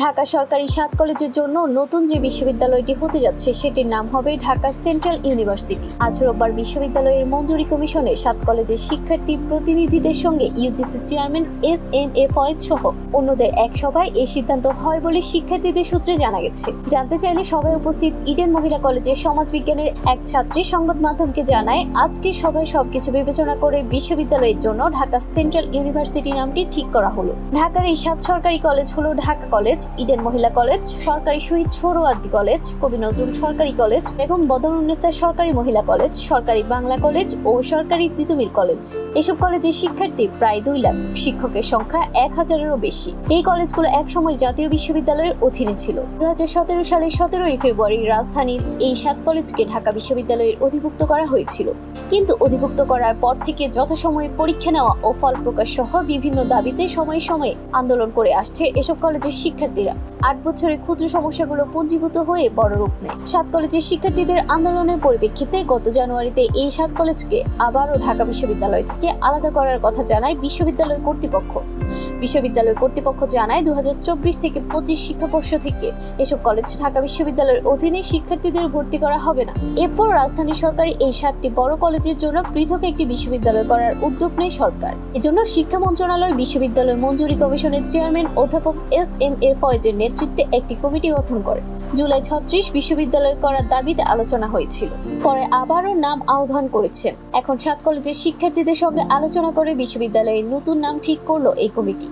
ঢাকা সরকারি ৭ কলেজের জন্য নতুন যে বিশ্ববিদ্যালয়টি হতে যাচ্ছে সেটির নাম হবে ঢাকা সেন্ট্রাল ইউনিভার্সিটি। আজ রোববার বিশ্ববিদ্যালয়ের মঞ্জুরি কমিশনে ৭ কলেজের শিক্ষার্থী প্রতিনিধিদের সঙ্গে ইউজিসি চেয়ারম্যান এস.এম.এ ফয়েজ সহ অন্যদের এক সভায় এই সিদ্ধান্ত হয় বলে শিক্ষার্থীদের সূত্রে জানা গেছে। জানতে চাইলে সভায় উপস্থিত ইডেন মহিলা কলেজের সমাজবিজ্ঞানের এক ছাত্রী সংবাদ মাধ্যমকে জানায়, আজকের সভায় সবকিছু বিবেচনা করে বিশ্ববিদ্যালয়ের জন্য ঢাকা সেন্ট্রাল ইউনিভার্সিটি নামটি ঠিক করা হলো। ঢাকার এই ৭ সরকারি কলেজ হলো ঢাকা কলেজ, ইডেন মহিলা কলেজ, সরকারি শহীদ সোহরাওয়ার্দী কলেজ, কবি নজরুল সরকারি কলেজ, বেগম বদরুন্নেসা সরকারি মহিলা কলেজ, সরকারি বাংলা কলেজ ও সরকারি তিতুমির কলেজ। এসব কলেজের শিক্ষার্থী প্রায় ২ লাখ, শিক্ষকের সংখ্যা ১,০০০-এরও বেশি। এই কলেজগুলো একসময় জাতীয় বিশ্ববিদ্যালয়ের অধীনে ছিল। ২০১৭ সালের ১৭ই ফেব্রুয়ারি রাজধানীর এই ৭ কলেজকে ঢাকা বিশ্ববিদ্যালয়ের অধিভুক্ত করা হয়েছিল। কিন্তু অধিভুক্ত করার পর থেকে যথাসময়ে পরীক্ষা নেওয়া ও ফল প্রকাশ সহ বিভিন্ন দাবিতে সময়ে সময়ে আন্দোলন করে আসছে এসব কলেজের শিক্ষার্থীরা। ৮ বছরে ক্ষুদ্র সমস্যাগুলো পুঞ্জীভূত হয়ে বড় রূপ নেয়। ৭ কলেজের শিক্ষার্থীদের আন্দোলনের পরিপ্রেক্ষিতে গত জানুয়ারিতে এই ৭ কলেজকে আবারও ঢাকা বিশ্ববিদ্যালয় থেকে আলাদা করার কথা জানায় বিশ্ববিদ্যালয় কর্তৃপক্ষ। বিশ্ববিদ্যালয় কর্তৃপক্ষ জানায় ২০২৪ থেকে ২৫ শিক্ষাবর্ষ থেকে এসব কলেজ ঢাকা বিশ্ববিদ্যালয়ের অধীনে শিক্ষার্থীদের ভর্তি করা হবে না। এরপর রাজধানী সরকারি এই ৭টি বড় কলেজের জন্য পৃথক একটি বিশ্ববিদ্যালয় করার উদ্যোগ নেয় সরকার। এজন্য শিক্ষা মন্ত্রণালয় বিশ্ববিদ্যালয় মঞ্জুরি কমিশনের চেয়ারম্যান অধ্যাপক এস.এম.এ ফয়েজের নেতৃত্বে একটি কমিটি গঠন করে। জুলাই ৩৬ বিশ্ববিদ্যালয় করার দাবিতে আলোচনা হয়েছিল, পরে আবারও নাম আহ্বান করেছেন। এখন ৭ কলেজের শিক্ষার্থীদের সঙ্গে আলোচনা করে বিশ্ববিদ্যালয়ের নতুন নাম ঠিক করলো এই কমিটি।